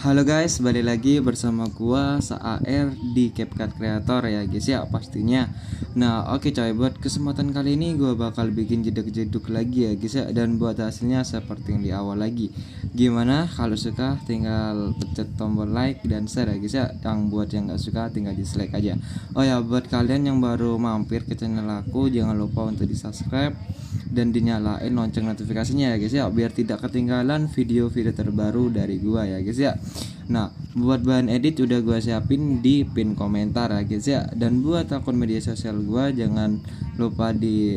Halo guys, balik lagi bersama gua Saar di CapCut Creator ya guys ya pastinya. Nah oke coy, buat kesempatan kali ini gua bakal bikin jeduk-jeduk lagi ya guys ya. Dan buat hasilnya seperti yang di awal lagi. Gimana? Kalau suka tinggal pencet tombol like dan share ya guys ya. Yang buat yang gak suka tinggal dislike aja. Oh ya, buat kalian yang baru mampir ke channel aku, jangan lupa untuk di subscribe dan dinyalain lonceng notifikasinya ya guys ya, biar tidak ketinggalan video-video terbaru dari gua ya guys ya. Nah buat bahan edit udah gua siapin di pin komentar ya guys ya. Dan buat akun media sosial gua jangan lupa di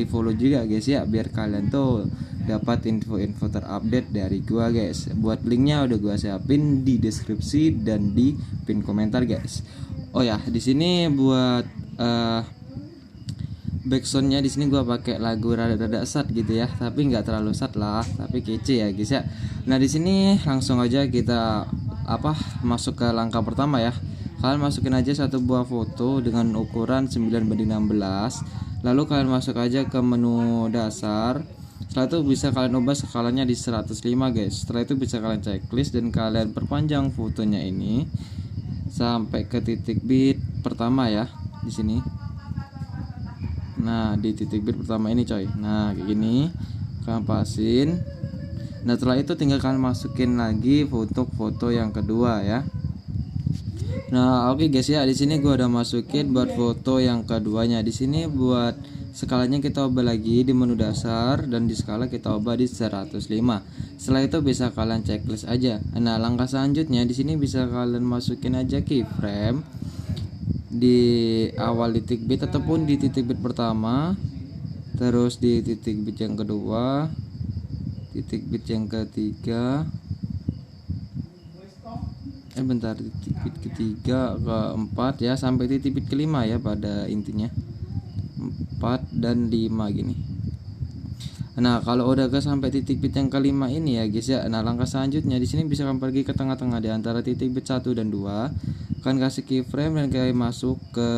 follow juga guys ya, biar kalian tuh dapat info-info terupdate dari gua guys. Buat linknya udah gua siapin di deskripsi dan di pin komentar guys. Oh ya, di sini buat backsoundnya di sini gua pakai lagu rada-rada sad gitu ya, tapi nggak terlalu sad lah, tapi kece ya guys ya. Nah di sini langsung aja kita masuk ke langkah pertama ya. Kalian masukin aja satu buah foto dengan ukuran 9:16. Lalu kalian masuk aja ke menu dasar. Setelah itu bisa kalian ubah skalanya di 105 guys. Setelah itu bisa kalian checklist dan kalian perpanjang fotonya ini sampai ke titik bit pertama ya di sini. Nah di titik bit pertama ini coy. Nah kayak gini kalian pasin. Nah setelah itu tinggal kalian masukin lagi foto yang kedua ya. Nah oke guys ya, di sini gua udah masukin buat foto yang keduanya. Di sini buat skalanya kita ubah lagi di menu dasar dan di skala kita ubah di 105. Setelah itu bisa kalian checklist aja. Nah langkah selanjutnya di sini bisa kalian masukin aja keyframe di awal titik bit ataupun di titik bit pertama, terus di titik bit yang kedua, titik bit yang ketiga, titik bit ketiga, keempat ya, sampai titik bit kelima ya pada intinya 4 dan 5 gini. Nah kalau udah ke sampai titik bit yang kelima ini ya guys ya, nah langkah selanjutnya di sini bisa kalian pergi ke tengah-tengah di antara titik bit 1 dan 2. Kalian kasih keyframe dan kalian masuk ke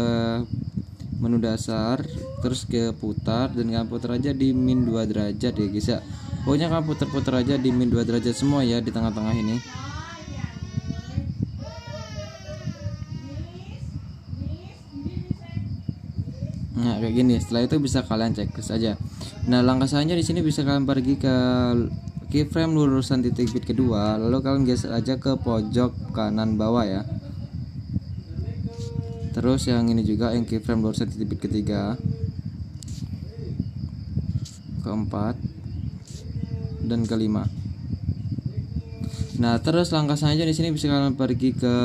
menu dasar, terus ke putar dan kalian putar aja di min 2 derajat ya guys ya. Pokoknya kalian putar-putar aja di min 2 derajat semua ya di tengah-tengah ini. Nah kayak gini. Setelah itu bisa kalian checklist aja. Nah langkah selanjutnya di sini bisa kalian pergi ke keyframe lurusan titik bit kedua, lalu kalian geser aja ke pojok kanan bawah ya. Terus yang ini juga yang keyframe lurusan titik bit ketiga, keempat dan kelima. Nah terus langkah selanjutnya di sini bisa kalian pergi ke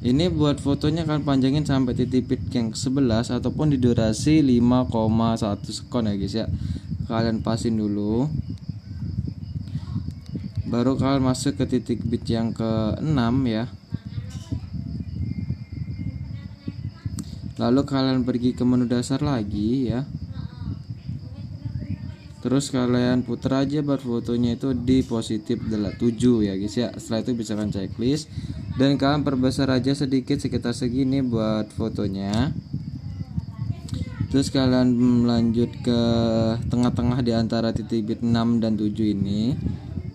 ini buat fotonya kalian panjangin sampai titik bit yang ke-11 ataupun di durasi 5,1 sekon ya guys ya. Kalian pasin dulu, baru kalian masuk ke titik bit yang ke-6 ya. Lalu kalian pergi ke menu dasar lagi ya. Terus kalian putar aja buat fotonya itu di positif 7 ya guys ya. Setelah itu bisa kalian checklist dan kalian perbesar aja sedikit sekitar segini buat fotonya. Terus kalian lanjut ke tengah-tengah di antara titik bit 6 dan 7 ini.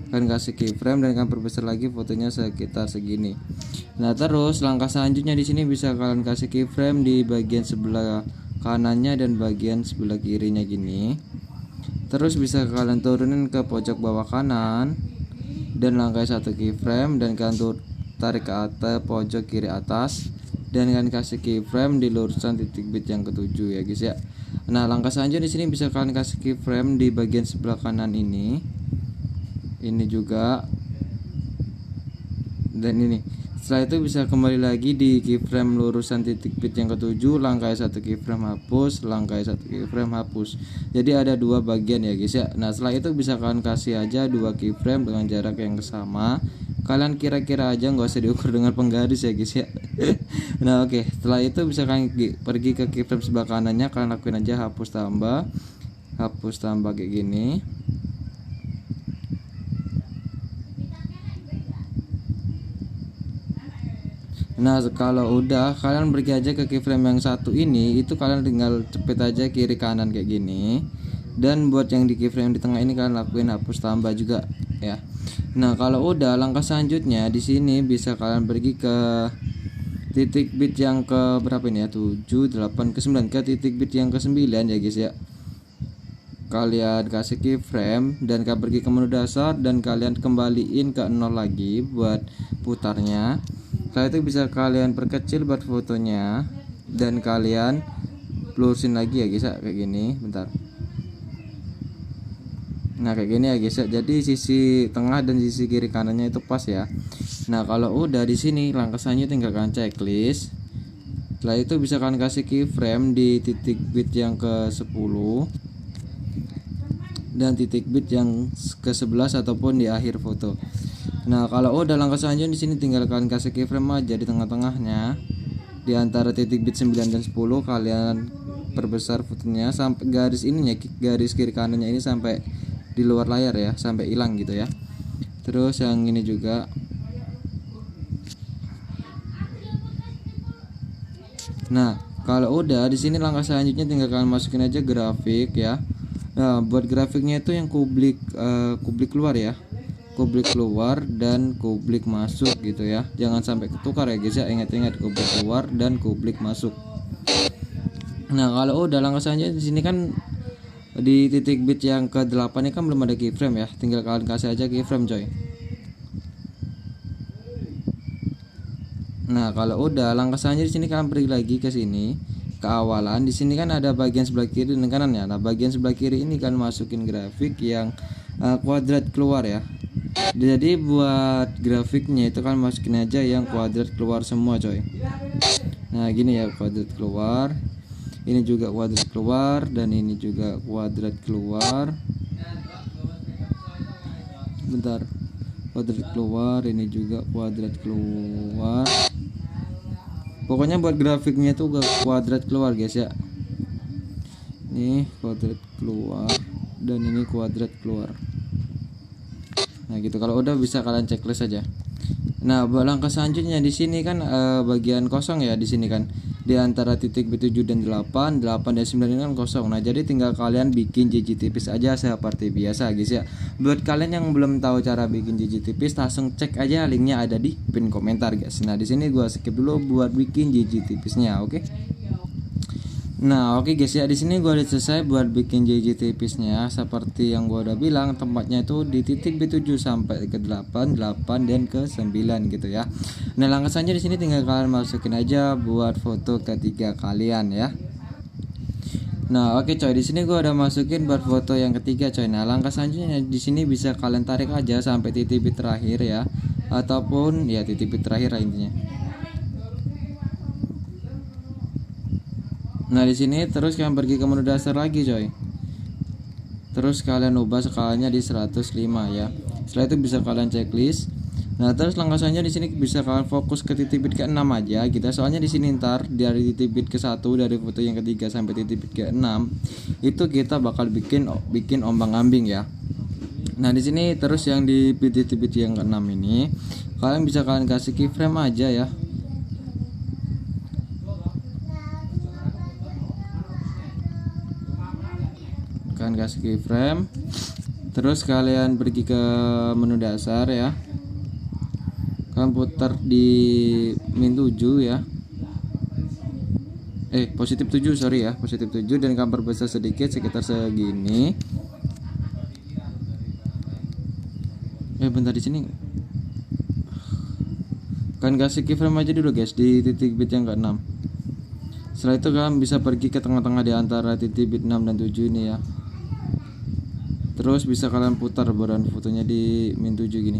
Kalian kasih keyframe dan kalian perbesar lagi fotonya sekitar segini. Nah terus langkah selanjutnya di sini bisa kalian kasih keyframe di bagian sebelah kanannya dan bagian sebelah kirinya gini. Terus bisa kalian turunin ke pojok bawah kanan dan langkah satu keyframe dan kalian tarik ke atas pojok kiri atas dan kalian kasih keyframe di lurusan titik bit yang ke-7 ya guys ya. Nah langkah selanjutnya di sini bisa kalian kasih keyframe di bagian sebelah kanan ini juga dan ini. Setelah itu bisa kembali lagi di keyframe lurusan titik bit yang ke-7, langkah satu keyframe hapus, langkah satu keyframe hapus. Jadi ada dua bagian ya guys ya. Nah setelah itu bisa kalian kasih aja dua keyframe dengan jarak yang sama. Kalian kira-kira aja, nggak usah diukur dengan penggaris ya guys ya. Nah oke. Setelah itu bisa kalian pergi ke keyframe sebelah kanannya, kalian lakuin aja hapus tambah kayak gini. Nah kalau udah kalian pergi aja ke keyframe yang satu ini, itu kalian tinggal cepet aja kiri kanan kayak gini. Dan buat yang di keyframe di tengah ini kalian lakuin hapus tambah juga ya. Nah, kalau udah langkah selanjutnya di sini bisa kalian pergi ke titik bit yang ke berapa ini ya, 7, 8, ke 9, ke titik bit yang ke 9 ya guys ya. Kalian kasih keyframe dan kalian pergi ke menu dasar dan kalian kembaliin ke 0 lagi buat putarnya. Setelah itu bisa kalian perkecil buat fotonya dan kalian lurusin lagi ya guys ya, kayak gini. Bentar. Nah kayak gini ya guys ya. Jadi sisi tengah dan sisi kiri kanannya itu pas ya. Nah kalau udah di sini langkah selanjutnya tinggal kalian checklist. Setelah itu bisa kalian kasih keyframe di titik bit yang ke 10 dan titik bit yang ke 11 ataupun di akhir foto. Nah kalau udah langkah selanjutnya di sini tinggal kalian kasih keyframe aja di tengah-tengahnya. Di antara titik bit 9 dan 10 kalian perbesar fotonya sampai garis ininya, garis kiri kanannya ini sampai di luar layar ya, sampai hilang gitu ya. Terus yang ini juga. Nah kalau udah di sini langkah selanjutnya tinggal kalian masukin aja grafik ya. Nah buat grafiknya itu yang kublik kublik keluar ya, kublik keluar dan kublik masuk gitu ya. Jangan sampai ketukar ya guys ya, ingat-ingat kublik keluar dan kublik masuk. Nah kalau udah langkah selanjutnya di sini kan di titik bit yang ke 8 ini kan belum ada keyframe ya, tinggal kalian kasih aja keyframe coy. Nah kalau udah langkah selanjutnya di sini kalian pergi lagi ke sini ke awalan. Di sini kan ada bagian sebelah kiri dan kanan ya. Nah bagian sebelah kiri ini kan masukin grafik yang kuadrat keluar ya. Jadi buat grafiknya itu kan masukin aja yang kuadrat keluar semua coy. Nah gini ya, kuadrat keluar, ini juga kuadrat keluar, dan ini juga kuadrat keluar. Bentar, kuadrat keluar, ini juga kuadrat keluar. Pokoknya buat grafiknya itu kuadrat keluar guys ya. Ini kuadrat keluar dan ini kuadrat keluar. Nah gitu, kalau udah bisa kalian checklist aja. Nah langkah selanjutnya di sini kan bagian kosong ya, di sini kan di antara titik B7 dan 8 dan 9 ini kan kosong. Nah jadi tinggal kalian bikin JJ tipis aja seperti biasa guys ya. Buat kalian yang belum tahu cara bikin JJ tipis, langsung cek aja linknya ada di pin komentar guys. Nah di sini gua skip dulu buat bikin JJ tipisnya, oke? Nah oke guys ya, di sini gua udah selesai buat bikin JJ tipisnya. Seperti yang gua udah bilang, tempatnya itu di titik B7 sampai ke 8 dan ke 9 gitu ya. Nah langkah selanjutnya di sini tinggal kalian masukin aja buat foto ketiga kalian ya. Nah oke coy, di sini gua udah masukin buat foto yang ketiga coy. Nah langkah selanjutnya di sini bisa kalian tarik aja sampai titik bit terakhir ya, ataupun ya titik bit terakhir lah intinya. Nah di sini terus kalian pergi ke menu dasar lagi coy. Terus kalian ubah skalanya di 105 ya. Setelah itu bisa kalian checklist. Nah terus langkah selanjutnya di sini bisa kalian fokus ke titik bit ke-6 aja gitu. Soalnya di sini ntar dari titik bit ke-1 dari foto yang ketiga sampai titik bit ke-6 itu kita bakal bikin ombang-ambing ya. Nah di sini terus yang di titik bit yang ke-6 ini kalian bisa kalian kasih keyframe aja ya. Kalian kasih keyframe, terus kalian pergi ke menu dasar ya, kalian putar di min 7 ya, positif 7 sorry ya, positif 7, dan kalian perbesar sedikit sekitar segini. Bentar, di sini kalian kasih keyframe aja dulu guys di titik bit yang ke-6. Setelah itu kalian bisa pergi ke tengah-tengah di antara titik bit 6 dan 7 ini ya. Terus bisa kalian putar badan fotonya di min 7 gini.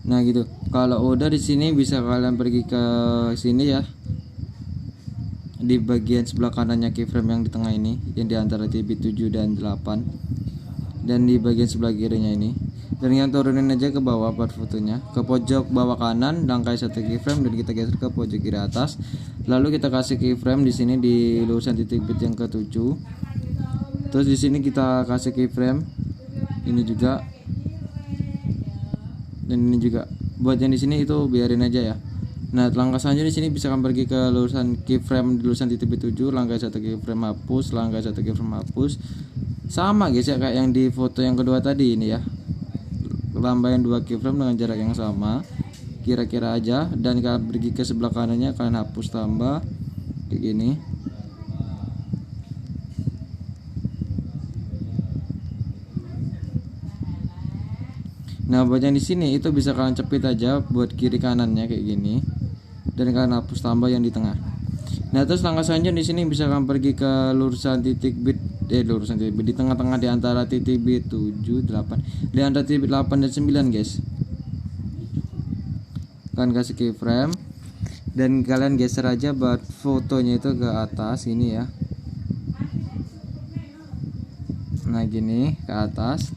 Nah gitu. Kalau udah di sini bisa kalian pergi ke sini ya. Di bagian sebelah kanannya keyframe yang di tengah ini, yang di antara titik 7 dan 8. Dan di bagian sebelah kirinya ini. Dan yang turunin aja ke bawah buat fotonya, ke pojok bawah kanan, langkai satu keyframe dan kita geser ke pojok kiri atas. Lalu kita kasih keyframe di sini di lurusan titik bit yang ke-7. Terus di sini kita kasih keyframe ini juga dan ini juga. Buat yang di sini itu biarin aja ya. Nah, langkah selanjutnya di sini bisa kan pergi ke lurusan keyframe di lurusan titik B7, langkah satu keyframe hapus, langkah satu keyframe hapus. Sama guys ya kayak yang di foto yang kedua tadi ini ya. Tambahin 2 keyframe dengan jarak yang sama. Kira-kira aja, dan kalian pergi ke sebelah kanannya, kalian hapus tambah kayak gini. Nah, buat yang di sini itu bisa kalian cepit aja buat kiri kanannya kayak gini. Dan kalian hapus tambah yang di tengah. Nah, terus langkah selanjutnya di sini bisa kalian pergi ke lurusan titik bit lurusan titik bit di tengah-tengah di antara titik bit 7 8 di antara titik 8 dan 9 guys. Kalian kasih keyframe dan kalian geser aja buat fotonya itu ke atas ini ya. Nah, gini ke atas.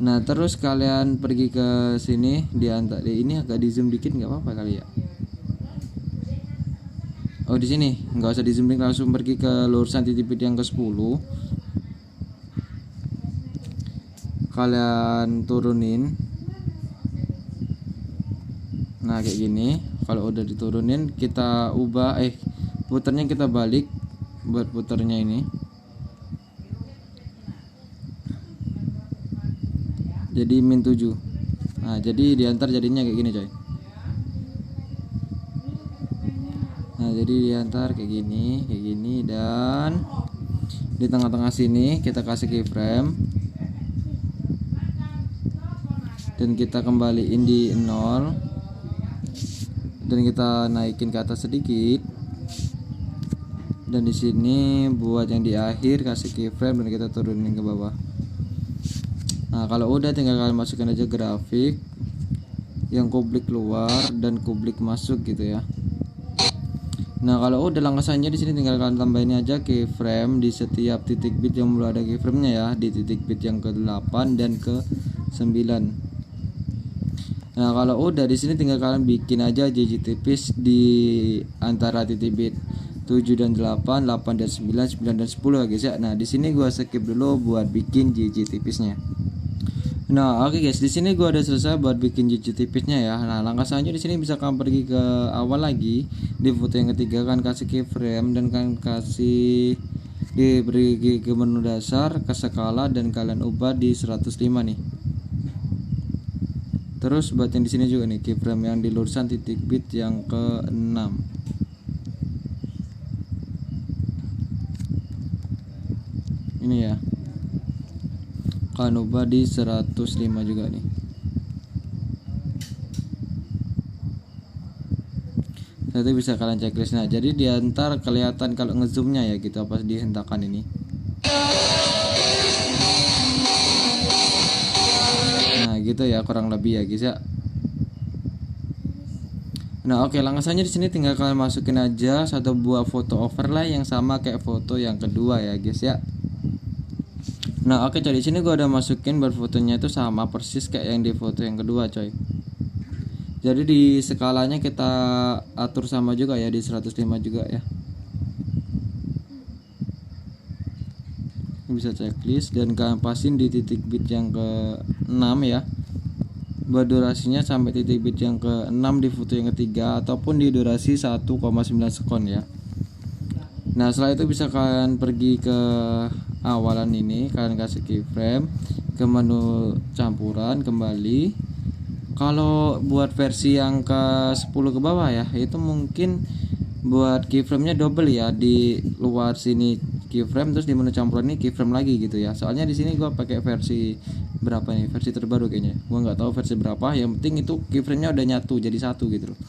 Nah, terus kalian pergi ke sini di antara ini agak di zoom dikit nggak apa-apa kali ya. Oh, di sini nggak usah di zoom, langsung pergi ke lurusan titik bit yang ke-10. Kalian turunin. Nah, kayak gini. Kalau udah diturunin, kita ubah puternya kita balik buat puternya ini. Jadi min 7. Nah, jadi diantar jadinya kayak gini coy. Nah, jadi diantar kayak gini dan di tengah-tengah sini kita kasih keyframe dan kita kembaliin di 0 dan kita naikin ke atas sedikit. Dan di sini buat yang di akhir kasih keyframe dan kita turunin ke bawah. Nah, kalau udah tinggal kalian masukkan aja grafik yang kublik keluar dan kublik masuk gitu ya. Nah, kalau udah langkah selanjutnya di sini tinggal kalian tambahin aja keyframe di setiap titik bit yang belum ada keyframe-nya ya, di titik bit yang ke-8 dan ke-9. Nah, kalau udah di sini tinggal kalian bikin aja JJ tipis di antara titik bit 7 dan 8, 8 dan 9, 9 dan 10 ya guys ya. Nah, di sini gua skip dulu buat bikin JJ tipisnya. Nah, oke guys, di sini gua udah selesai buat bikin JJ tipisnya ya. Nah, langkah selanjutnya di sini bisa kalian pergi ke awal lagi di foto yang ketiga, kan kasih keyframe dan kan kasih pergi ke menu dasar, ke skala dan kalian ubah di 105 nih. Terus buat yang di sini juga nih keyframe yang di lurusan titik bit yang ke-6. Ini ya. Kalian ubah di 105 juga nih. Nanti bisa kalian checklist. Nah, jadi diantar kelihatan kalau ngezoomnya ya gitu pas dihentakan ini. Nah, gitu ya kurang lebih ya guys ya. Nah, oke, langkah selanjutnya di sini tinggal kalian masukin aja satu buah foto overlay yang sama kayak foto yang kedua ya guys ya. Nah, oke coy, di sini gua udah masukin buat fotonya itu sama persis kayak yang di foto yang kedua coy. Jadi di skalanya kita atur sama juga ya di 105 juga ya. Bisa checklist dan kalian pasin di titik bit yang ke-6 ya. Buat durasinya sampai titik bit yang ke-6 di foto yang ketiga ataupun di durasi 1,9 sekon ya. Nah, setelah itu bisa kalian pergi ke awalan ini, kalian kasih keyframe ke menu campuran kembali. Kalau buat versi yang ke-10 ke bawah ya, itu mungkin buat keyframe-nya double ya, di luar sini keyframe terus di menu campuran ini keyframe lagi gitu ya. Soalnya di sini gua pakai versi berapa nih? Versi terbaru kayaknya. Gua nggak tahu versi berapa, yang penting itu keyframe-nya udah nyatu jadi satu gitu loh.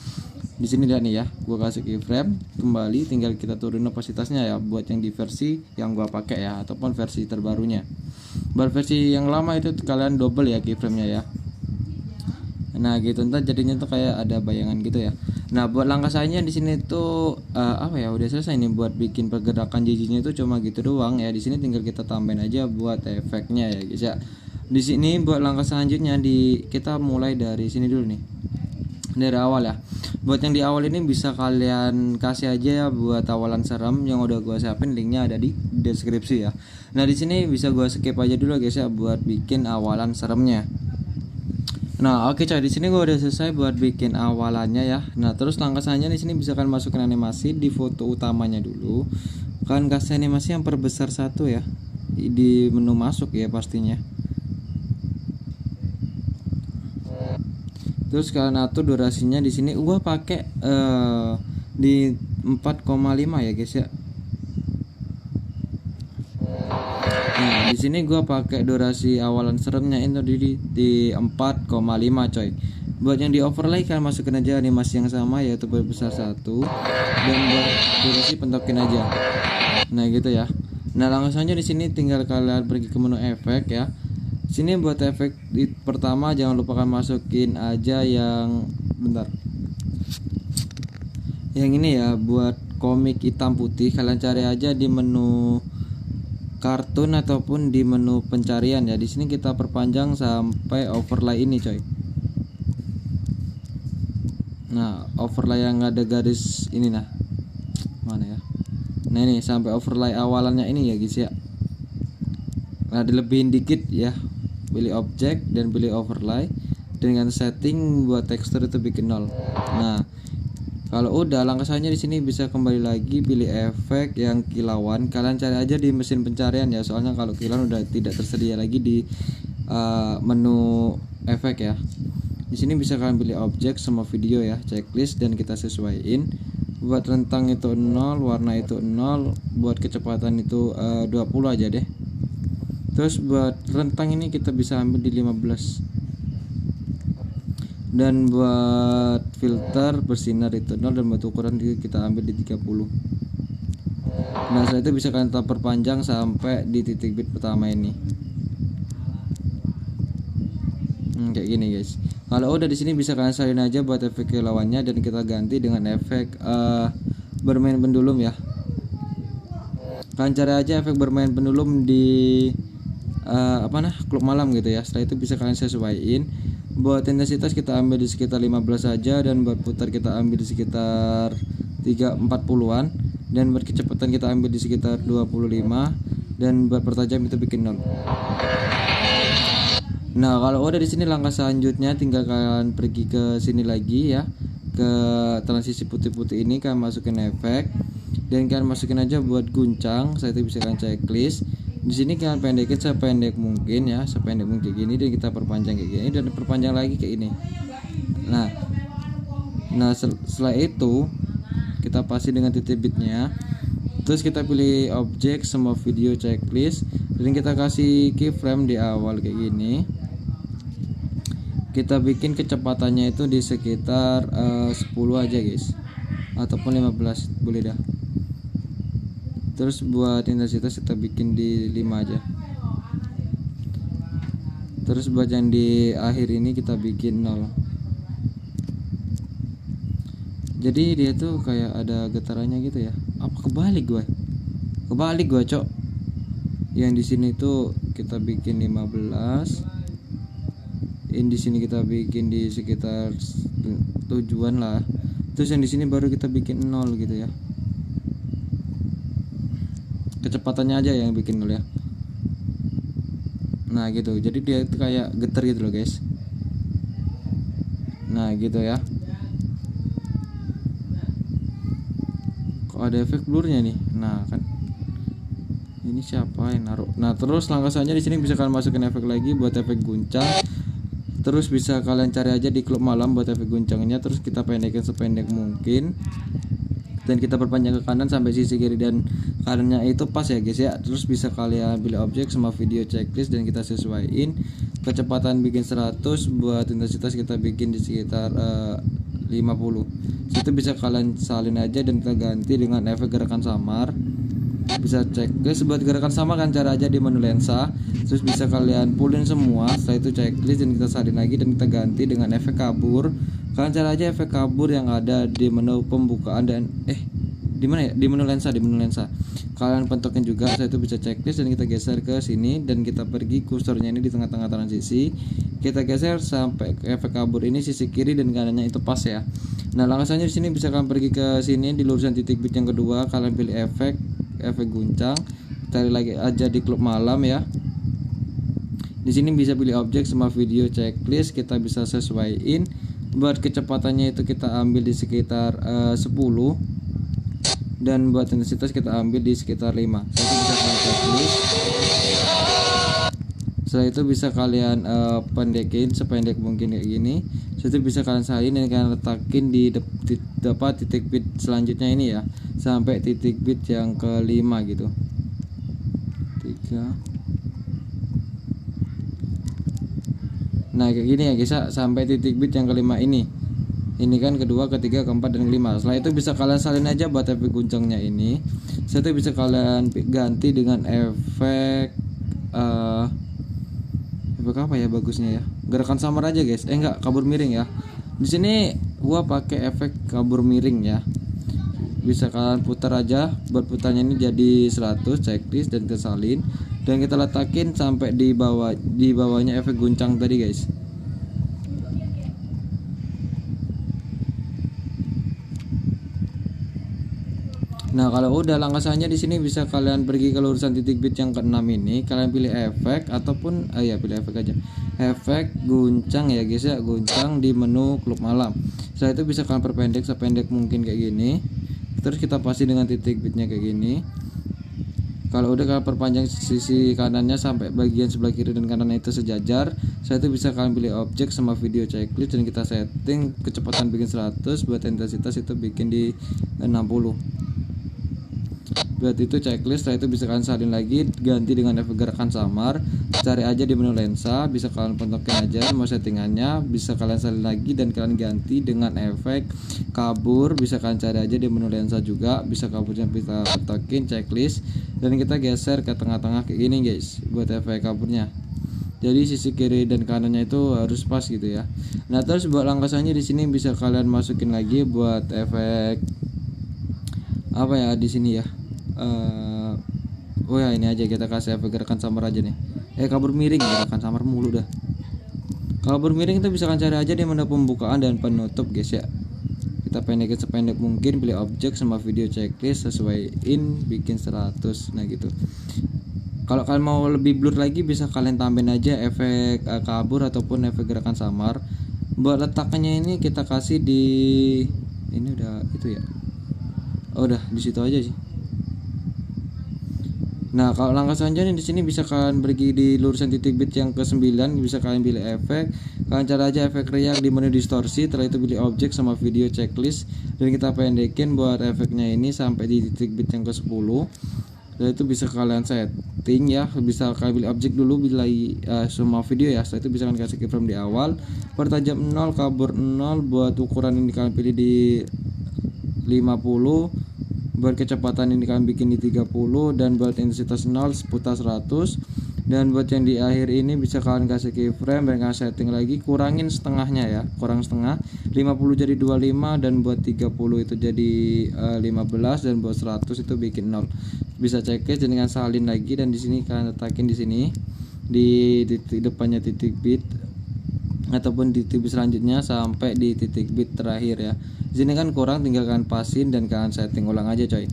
Di sini lihat nih ya, gua kasih keyframe kembali, tinggal kita turunin opasitasnya ya buat yang di versi yang gua pakai ya ataupun versi terbarunya. Buat versi yang lama itu kalian double ya keyframe-nya ya. Nah, gitu ntar jadinya tuh kayak ada bayangan gitu ya. Nah, buat langkah selanjutnya di sini tuh apa ya, udah selesai nih buat bikin pergerakan JJ-nya itu cuma gitu doang ya. Di sini tinggal kita tambahin aja buat efeknya ya guys ya. Di sini buat langkah selanjutnya kita mulai dari sini dulu nih. Dari awal ya. Buat yang di awal ini bisa kalian kasih aja ya buat awalan serem yang udah gua siapin, linknya ada di deskripsi ya. Nah, di sini bisa gua skip aja dulu guys ya buat bikin awalan seremnya. Nah, oke coy, di sini gue udah selesai buat bikin awalannya ya. Nah, terus langkah selanjutnya di sini bisa kan masukin animasi di foto utamanya dulu. Kan kasih animasi yang perbesar satu ya di menu masuk ya pastinya. Terus kalian atur durasinya di sini gua pakai di 4,5 ya guys ya. Nah, di sini gua pakai durasi awalan seremnya itu di 4,5 coy. Buat yang di overlay kalian masukin aja animasi yang sama yaitu berbesar satu, dan buat durasi pentokin aja. Nah, gitu ya. Nah, langsung aja di sini tinggal kalian pergi ke menu efek ya. Sini buat efek pertama jangan lupakan masukin aja yang bentar. Yang ini ya buat komik hitam putih, kalian cari aja di menu kartun ataupun di menu pencarian ya. Di sini kita perpanjang sampai overlay ini coy. Nah, overlay yang ada garis ini nah. Mana ya? Nah, ini sampai overlay awalannya ini ya guys ya. Nah, dilebihin dikit ya. Pilih objek dan pilih overlay dengan setting buat tekstur itu bikin 0. Nah, kalau udah langkah selanjutnya di sini bisa kembali lagi pilih efek yang kilauan. Kalian cari aja di mesin pencarian ya, soalnya kalau kilauan udah tidak tersedia lagi di menu efek ya. Di sini bisa kalian pilih objek sama video ya, checklist, dan kita sesuaiin. Buat rentang itu 0, warna itu 0, buat kecepatan itu 20 aja deh. Terus buat rentang ini kita bisa ambil di 15. Dan buat filter bersinar itu 0, dan buat ukuran kita ambil di 30. Nah, setelah itu bisa kalian tetap perpanjang sampai di titik bit pertama ini. Kayak gini guys. Kalau udah di sini bisa kalian salin aja buat efek kilauannya, dan kita ganti dengan efek bermain pendulum ya. Kalian cari aja efek bermain pendulum di klub malam gitu ya. Setelah itu bisa kalian sesuaiin. Buat intensitas kita ambil di sekitar 15 saja, dan buat putar kita ambil di sekitar 340-an, dan buat kecepatan kita ambil di sekitar 25, dan buat pertajam itu bikin 0. Nah, kalau udah di sini langkah selanjutnya tinggal kalian pergi ke sini lagi ya, ke transisi putih-putih ini, kalian masukin efek dan kalian masukin aja buat guncang. Saya itu bisa kalian checklist. Di sini kalian pendekin sependek mungkin ya, sependek mungkin gini, dan kita perpanjang kayak gini, dan perpanjang lagi kayak ini. Nah, setelah itu kita pasti dengan titik bitnya. Terus kita pilih objek semua video checklist, dan kita kasih keyframe di awal kayak gini. Kita bikin kecepatannya itu di sekitar 10 aja guys, ataupun 15 boleh dah. Terus buat intensitas kita bikin di 5 aja. Terus buat yang di akhir ini kita bikin 0. Jadi dia tuh kayak ada getarannya gitu ya. Apa kebalik gue? Kebalik gue, cok. Yang di sini tuh kita bikin 15. Ini di sini kita bikin di sekitar tujuan lah. Terus yang di sini baru kita bikin 0 gitu ya. Kecepatannya aja yang bikin 0 ya. Nah, gitu. Jadi dia itu kayak getar gitu loh, guys. Nah, gitu ya. Kok ada efek blurnya nih? Nah, kan. Ini siapa yang naruh? Nah, terus langkah selanjutnya di sini bisa kalian masukin efek lagi buat efek guncang. Terus bisa kalian cari aja di klub malam buat efek guncangnya. Terus kita pendekin sependek mungkin, dan kita perpanjang ke kanan sampai sisi kiri dan kanannya itu pas ya guys ya. Terus bisa kalian pilih objek sama video checklist, dan kita sesuaiin. Kecepatan bikin 100, buat intensitas kita bikin di sekitar 50. Situ bisa kalian salin aja, dan kita ganti dengan efek gerakan samar. Bisa checklist buat gerakan sama kan, cara aja di menu lensa. Terus bisa kalian pullin semua. Setelah itu checklist, dan kita salin lagi, dan kita ganti dengan efek kabur. Kalian cari aja efek kabur yang ada di menu pembukaan, dan di mana ya? Di menu lensa. Kalian pentokin juga. Setelah itu bisa checklist, dan kita geser ke sini, dan kita pergi kursornya ini di tengah-tengah transisi. Kita geser sampai ke efek kabur ini sisi kiri dan kanannya itu pas ya. Nah, langkah selanjutnya di sini bisa kalian pergi ke sini di lurusan titik bit yang kedua, kalian pilih efek guncang, cari lagi aja di klub malam ya. Di sini bisa pilih objek sama video checklist, kita bisa sesuaiin. Buat kecepatannya itu kita ambil di sekitar 10, dan buat intensitas kita ambil di sekitar 5. Setelah itu bisa kalian pendekin sependek mungkin kayak gini. Setelah itu bisa kalian salin dan kalian letakin di dapat titik bit selanjutnya ini ya, sampai titik bit yang kelima gitu. 3. Nah kayak gini ya guys ya, sampai titik bit yang kelima ini. Ini kan kedua, ketiga, keempat, dan kelima. Setelah itu bisa kalian salin aja buat efek guncangnya ini. Setelah itu bisa kalian ganti dengan efek efek apa ya bagusnya ya? Gerakan samar aja guys. Enggak, kabur miring ya. Di sini gua pakai efek kabur miring ya. Bisa kalian putar aja. Buat putarnya ini jadi 100 checklist dan kita salin. Dan kita letakin sampai di bawahnya efek guncang tadi guys. Nah kalau udah, langkah selanjutnya di sini bisa kalian pergi ke lurusan titik bit yang ke-6 ini, kalian pilih efek ataupun ya pilih efek aja, efek guncang ya guys ya, guncang di menu klub malam. Setelah itu bisa kalian perpendek sependek mungkin kayak gini, terus kita pasti dengan titik bitnya kayak gini. Kalau udah kalian perpanjang sisi kanannya sampai bagian sebelah kiri dan kanan itu sejajar. Setelah itu bisa kalian pilih objek sama video checklist dan kita setting kecepatan bikin 100, buat intensitas itu bikin di 60. Buat itu checklist. Setelah itu bisa kalian salin lagi, ganti dengan efek gerakan samar. Cari aja di menu lensa, bisa kalian pentokin aja mau settingannya, bisa kalian salin lagi dan kalian ganti dengan efek kabur. Bisa kalian cari aja di menu lensa juga, bisa kaburnya kita pentokin checklist dan kita geser ke tengah-tengah kayak gini guys buat efek kaburnya. Jadi sisi kiri dan kanannya itu harus pas gitu ya. Nah terus buat langkah selanjutnya di sini bisa kalian masukin lagi buat efek apa ya di sini ya. Oh ya ini aja, kita kasih efek gerakan samar aja nih. Kabur miring, gerakan samar mulu dah. Kabur miring itu bisa kalian cari aja di menu pembukaan dan penutup guys ya. Kita pendekin sependek mungkin, pilih objek sama video checklist, sesuaiin bikin 100. Nah gitu. Kalau kalian mau lebih blur lagi bisa kalian tambahin aja efek kabur ataupun efek gerakan samar. Buat letaknya ini kita kasih di ini udah itu ya. Oh, udah di situ aja sih. Nah, kalau langkah selanjutnya di sini bisa kalian pergi di lurusan titik bit yang ke-9, bisa kalian pilih efek. Kalian cari aja efek riak di menu distorsi, setelah itu pilih objek sama video checklist dan kita pendekin buat efeknya ini sampai di titik bit yang ke-10. Dan itu bisa kalian setting ya, bisa kalian pilih objek dulu bila semua video ya. Setelah itu bisa kalian kasih keyframe di awal, pertajam 0, kabur 0, buat ukuran ini kalian pilih di 50, buat kecepatan ini kalian bikin di 30, dan buat intensitas 0 seputar 100, dan buat yang di akhir ini bisa kalian kasih keyframe dan kalian setting lagi, kurangin setengahnya ya, kurang setengah, 50 jadi 25, dan buat 30 itu jadi 15, dan buat 100 itu bikin 0. Bisa checklist dengan salin lagi, dan di sini kalian letakin di sini di depannya titik bit ataupun di titik selanjutnya sampai di titik bit terakhir ya. Di sini kan kurang, tinggal kalian pasin dan kalian setting ulang aja coy.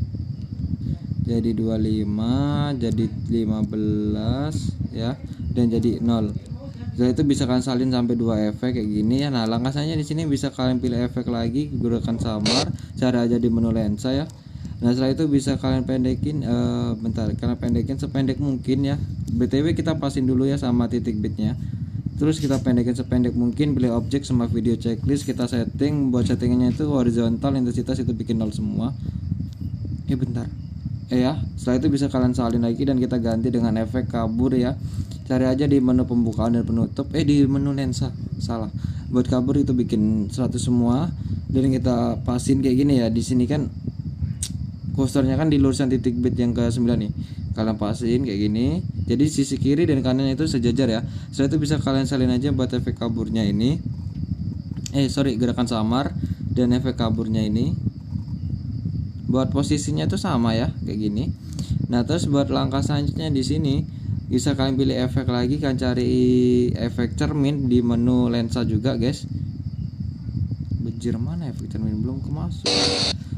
Jadi 25 jadi 15 ya, dan jadi 0. Setelah itu bisa kalian salin sampai 2 efek kayak gini ya. Nah, langkah selanjutnya di sini bisa kalian pilih efek lagi, gerakan samar, cara aja di menu lensa ya. Nah, setelah itu bisa kalian pendekin kalian pendekin sependek mungkin ya. BTW kita pasin dulu ya sama titik bitnya. Terus kita pendekin sependek mungkin, pilih objek sama video checklist, kita setting. Buat settingannya itu horizontal, intensitas itu bikin 0 semua. Bentar. Ya, setelah itu bisa kalian salin lagi dan kita ganti dengan efek kabur ya. Cari aja di menu pembukaan dan penutup. Di menu lensa. Salah. Buat kabur itu bikin 100 semua dan kita pasin kayak gini ya. Di sini kan coasternya kan di lurusan titik bit yang ke-9 nih. Kalian pasin kayak gini. Jadi sisi kiri dan kanannya itu sejajar ya. Setelah itu bisa kalian salin aja buat efek kaburnya ini. Gerakan samar dan efek kaburnya ini. Buat posisinya itu sama ya, kayak gini. Nah, terus buat langkah selanjutnya di sini bisa kalian pilih efek lagi, kalian cari efek cermin di menu lensa juga, guys. Bejir mana efek cermin, belum kemasuk.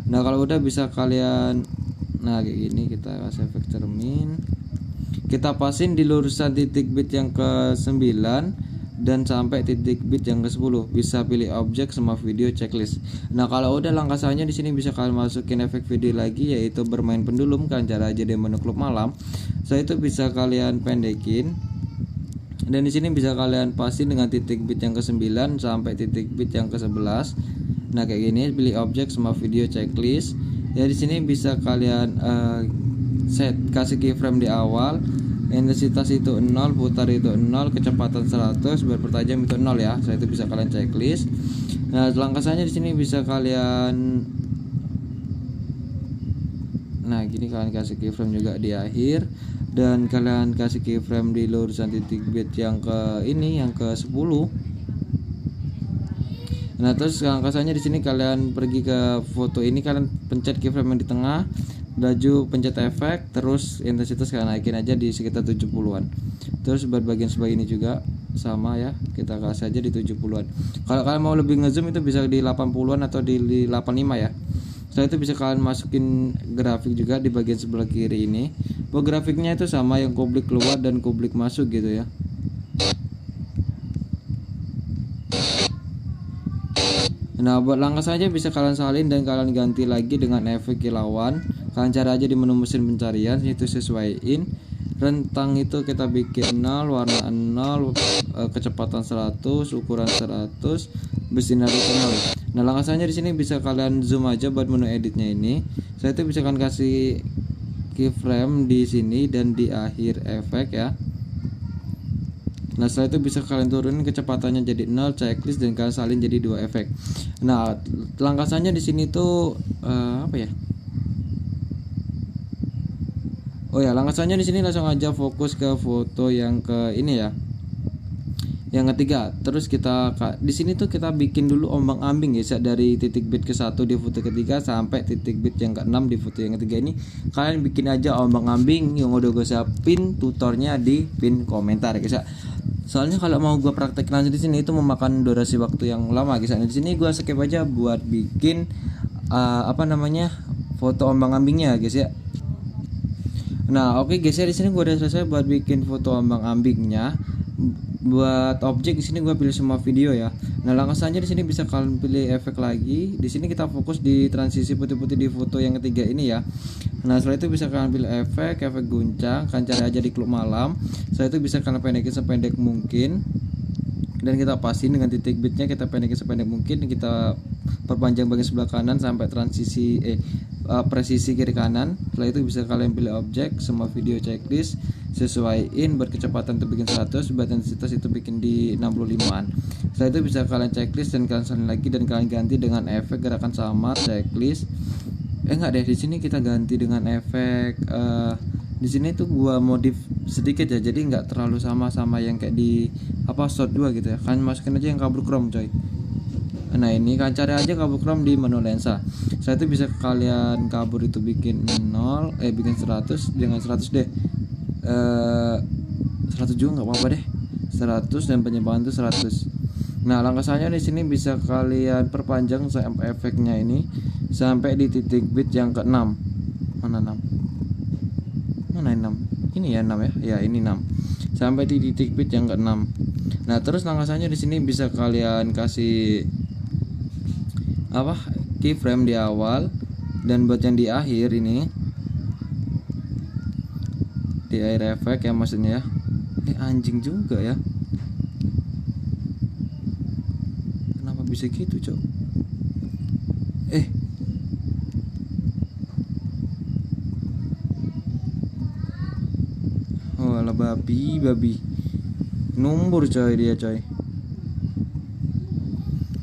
Nah, kalau udah bisa kalian kayak gini, kita kasih efek cermin. kita pasin di lurusan titik bit yang ke 9 dan sampai titik bit yang ke-10. Bisa pilih objek sama video checklist. Nah, kalau udah langkah selanjutnya di sini bisa kalian masukin efek video lagi, yaitu bermain pendulum. Kalian cara aja di menu klub malam. Setelah itu bisa kalian pendekin. Dan di sini bisa kalian pasin dengan titik bit yang ke-9 sampai titik bit yang ke-11. Nah, kayak gini, pilih objek sama video checklist. Ya, di sini bisa kalian set kasih keyframe di awal. Intensitas itu 0, putar itu 0, kecepatan 100, berpertajam itu 0 ya. Saya itu bisa kalian checklist. Nah, langkah selanjutnya di sini bisa kalian gini kalian kasih keyframe juga di akhir, dan kalian kasih keyframe di lurusan titik bit yang ke yang ke 10. Nah, terus langkah selanjutnya di sini kalian pergi ke foto ini, kalian pencet keyframe yang di tengah. Laju pencet efek, terus intensitas kalian naikin aja di sekitar 70-an. Terus buat bagian sebelah ini juga sama ya, kita kasih aja di 70-an. Kalau kalian mau lebih ngezoom itu bisa di 80-an atau di 85 ya. Setelah itu bisa kalian masukin grafik juga di bagian sebelah kiri ini. Bahwa grafiknya itu sama, yang publik keluar dan publik masuk gitu ya. Nah, buat langkah saja bisa kalian salin dan kalian ganti lagi dengan efek kilauan. Kalian cari aja di menu mesin pencarian, itu sesuaiin. Rentang itu kita bikin 0, warna 0, kecepatan 100, ukuran 100, bersinar itu 0. Nah, langkah selanjutnya di sini bisa kalian zoom aja buat menu editnya ini. Saya itu bisa kalian kasih keyframe di sini dan di akhir efek ya. Nah, setelah itu bisa kalian turunin kecepatannya jadi 0, checklist, dan kalian salin jadi 2 efek. Nah, langkah selanjutnya di sini tuh apa ya? Oh ya, langkah selanjutnya di sini langsung aja fokus ke foto yang ke ini ya. Yang ketiga. Terus kita di sini tuh kita bikin dulu ombang-ambing ya, dari titik bit ke-1 di foto ketiga sampai titik bit yang ke-6 di foto yang ketiga ini. Kalian bikin aja ombang-ambing yang udah gue siapin tutornya di pin komentar guys ya. Soalnya kalau mau gue praktek langsung di sini itu memakan durasi waktu yang lama guys. Nah, di sini gue skip aja buat bikin foto ombang-ambingnya guys ya. Nah, oke guys ya, di sini gue udah selesai buat bikin foto ombang-ambingnya. Buat objek di sini gue pilih semua video ya. Nah, langkah selanjutnya di sini bisa kalian pilih efek lagi. Di sini kita fokus di transisi putih-putih di foto yang ketiga ini ya. Nah, setelah itu bisa kalian pilih efek guncang, kalian cari aja di klub malam. Setelah itu bisa kalian pendekin sependek mungkin. Dan kita pasin dengan titik bitnya, kita pendekin sependek mungkin. Kita perpanjang bagian sebelah kanan sampai transisi presisi kiri kanan. Setelah itu bisa kalian pilih objek, semua video checklist, sesuaiin, berkecepatan itu bikin 100, buat intensitas itu bikin di 65an. Setelah itu bisa kalian checklist dan kalian salin lagi, dan kalian ganti dengan efek gerakan samar checklist. Enggak deh, di sini kita ganti dengan efek di sini tuh gua modif sedikit ya, jadi nggak terlalu sama yang kayak di shot 2 gitu ya. Kalian masukin aja yang kabur chrome coy. Nah, ini kalian cari aja kabur chrome di menu lensa. Setelah itu bisa kalian kabur itu bikin 0, bikin 100 dengan 100 deh. 100 juga nggak apa-apa deh. 100 dan penyimpangan itu 100. Nah, langkah selanjutnya di sini bisa kalian perpanjang sampai efeknya ini sampai di titik bit yang ke-6. Mana 6? Mana 6? Ini ya 6 ya. Ya, ini 6. Sampai di titik bit yang ke-6. Nah, terus langkah selanjutnya di sini bisa kalian kasih keyframe di awal, dan buat yang di akhir ini di akhir efek ya maksudnya ya. Anjing juga ya, kenapa bisa gitu cok? Oh alah, babi numbur coy dia coy.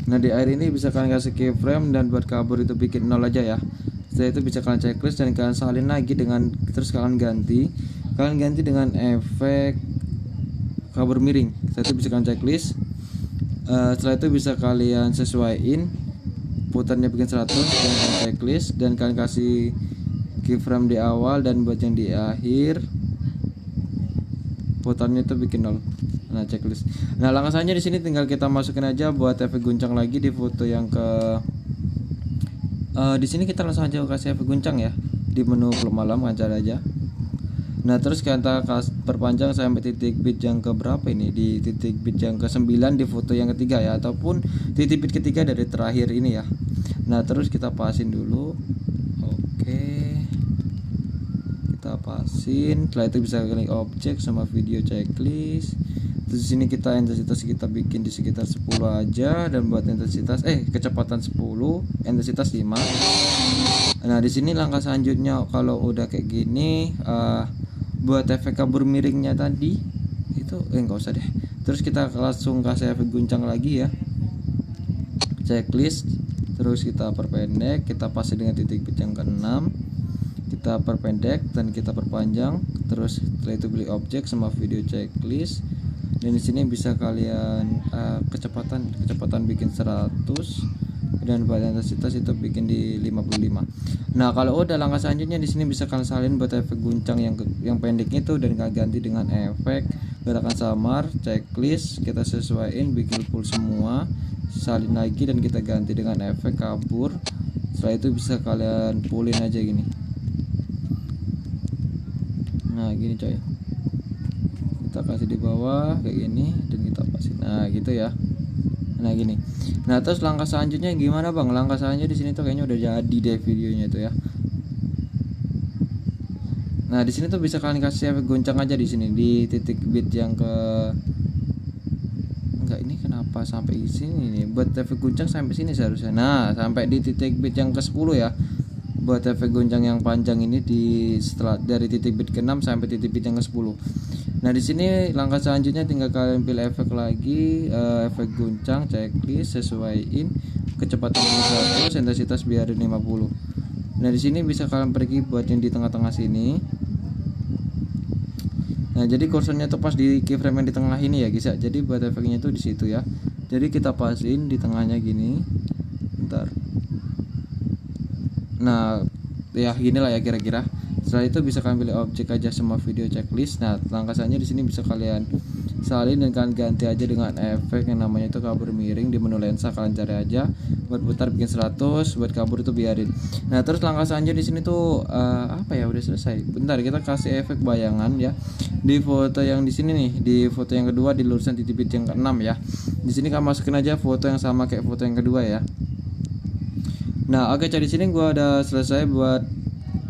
Nah, di akhir ini bisa kalian kasih keyframe, dan buat kabur itu bikin 0 aja ya. Setelah itu bisa kalian checklist dan kalian salin lagi dengan, terus kalian ganti dengan efek kabur miring. Setelah itu bisa kalian checklist. Setelah itu bisa kalian sesuaiin, putarnya bikin 100 dan kalian checklist, dan kalian kasih keyframe di awal, dan buat yang di akhir putarnya itu bikin 0. Nah, checklist. Nah, langkah selanjutnya di sini tinggal kita masukin aja buat efek guncang lagi di foto yang ke di sini kita langsung aja kasih efek guncang ya di menu klub malam, lancar aja. Nah terus kita perpanjang sampai titik bit yang ke berapa ini, di titik bit yang ke 9 di foto yang ketiga ya, ataupun titik bit ketiga dari terakhir ini ya. Nah terus kita pasin dulu. Oke, kita pasin. Setelah itu bisa klik objek sama video checklist. Terus di sini kita intensitas kita bikin di sekitar 10 aja, dan buat intensitas kecepatan 10, intensitas 5. Nah di sini langkah selanjutnya kalau udah kayak gini, buat efek kabur miringnya tadi itu nggak usah deh. Terus kita langsung kasih efek guncang lagi ya, checklist. Terus kita perpendek, kita pasti dengan titik bit yang ke-6, kita perpendek dan kita perpanjang. Terus setelah itu beli objek sama video checklist, dan di sini bisa kalian kecepatan bikin 100, dan buat intensitas itu bikin di 55. Nah kalau udah langkah selanjutnya di sini bisa kalian salin buat efek guncang yang pendek itu, dan kalian ganti dengan efek gerakan samar, checklist kita sesuaiin, bikin full semua, salin lagi, dan kita ganti dengan efek kabur. Setelah itu bisa kalian pullin aja gini. Nah gini coy, kita kasih di bawah kayak gini dan kita pasin. Nah gitu ya. Nah gini. Nah terus langkah selanjutnya gimana bang? Langkah selanjutnya di sini tuh kayaknya udah jadi deh videonya itu ya. Nah di sini tuh bisa kalian kasih efek goncang aja di sini di titik bit yang ke, enggak ini kenapa sampai di sini nih? Buat efek goncang sampai sini seharusnya. Nah sampai di titik bit yang ke 10 ya. Buat efek goncang yang panjang ini setelah dari titik bit ke-6 sampai titik bit yang ke 10. Nah di sini langkah selanjutnya tinggal kalian pilih efek lagi, efek guncang, checklist, sesuaiin kecepatan 100, intensitas biarin 50. Nah di sini bisa kalian pergi buat yang di tengah-tengah sini. Nah jadi kursornya tuh pas di keyframe yang di tengah ini ya guys ya. Jadi buat efeknya tuh di situ ya. Jadi kita pasin di tengahnya gini. Bentar. Nah ya gini lah ya kira-kira. Setelah itu bisa kalian pilih objek aja sama video checklist. Nah langkah selanjutnya di sini bisa kalian salin dan kalian ganti aja dengan efek yang namanya itu kabur miring. Di menu lensa kalian cari aja, buat putar bikin 100, buat kabur itu biarin. Nah terus langkah selanjutnya di sini tuh apa ya, udah selesai. Bentar kita kasih efek bayangan ya di foto yang di sini nih, di foto yang kedua di lurusan titik bit yang ke-6 ya. Di sini kalian masukin aja foto yang sama kayak foto yang kedua ya. Nah oke, di sini gua udah selesai buat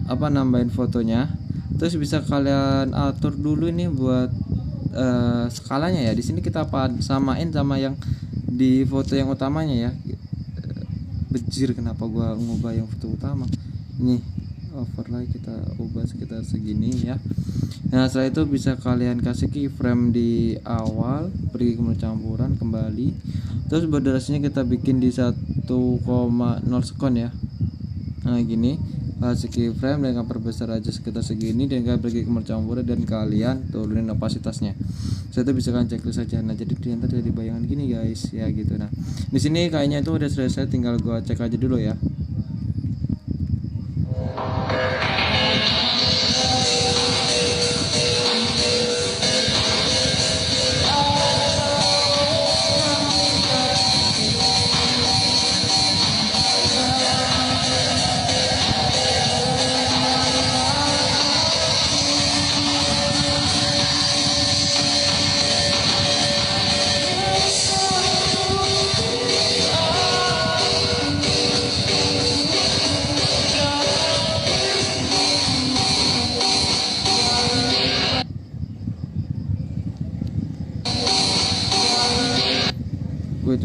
nambahin fotonya. Terus bisa kalian atur dulu nih buat skalanya ya. Di sini kita samain sama yang di foto yang utamanya ya. Bejir kenapa gua ngubah yang foto utama. Nih overlay kita ubah sekitar segini ya. Nah setelah itu bisa kalian kasih keyframe di awal, pergi ke menu campuran, kembali. Terus buat durasinya kita bikin di 1,0 sekon ya. Nah gini, kasih keyframe dan kalian perbesar aja sekitar segini, dan kalian pergi ke menu campuran dan kalian turunin opasitasnya. Setelah itu bisa kalian checklist saja. Nah jadi nanti jadi bayangan gini guys ya gitu. Nah di sini kayaknya itu udah selesai, tinggal gua cek aja dulu ya.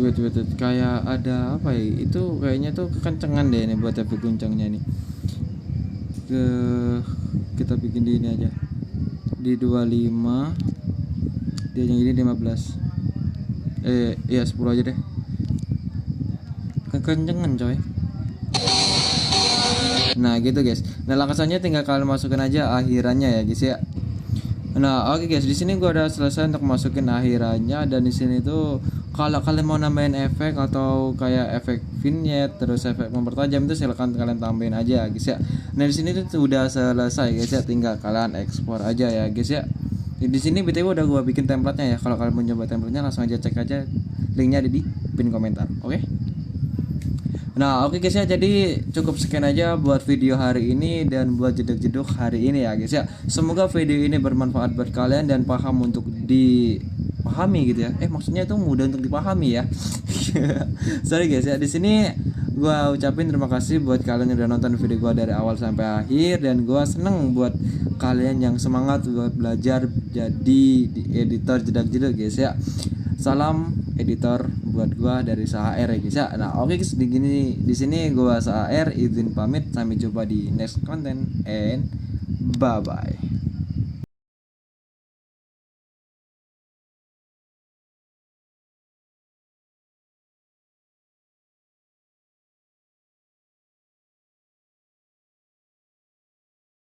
Wait, kayak ada apa ya, itu kayaknya tuh kekencengan deh ini buat efek guncangnya nih. Kita bikin di ini aja di 25, dia yang ini 15, ya 10 aja deh, kekencengan coy. Nah gitu guys. Nah langkah selanjutnya tinggal kalian masukin aja akhirannya ya guys ya. Nah oke guys, di sini gua udah selesai untuk masukin akhirannya, dan di sini tuh kalau kalian mau nambahin efek atau kayak efek vignette terus efek mempertajam itu silahkan kalian tambahin aja guys ya. Nah di sini tuh udah selesai guys ya, tinggal kalian ekspor aja ya guys ya. Di sini btw udah gua bikin templatenya ya. Kalau kalian mau coba templatenya langsung aja cek aja, linknya ada di pin komentar. Oke. Nah, oke guys ya, jadi cukup sekian aja buat video hari ini dan buat jeduk-jeduk hari ini ya guys ya. Semoga video ini bermanfaat buat kalian dan paham untuk dipahami gitu ya. Maksudnya itu mudah untuk dipahami ya. Sorry guys ya, di sini gua ucapin terima kasih buat kalian yang udah nonton video gua dari awal sampai akhir, dan gua seneng buat kalian yang semangat buat belajar jadi editor jedak-jeduk guys ya. Salam editor buat gua dari SAR ya guys ya. Nah, oke guys, di sini gua SAR izin pamit, sampai jumpa di next content and bye bye.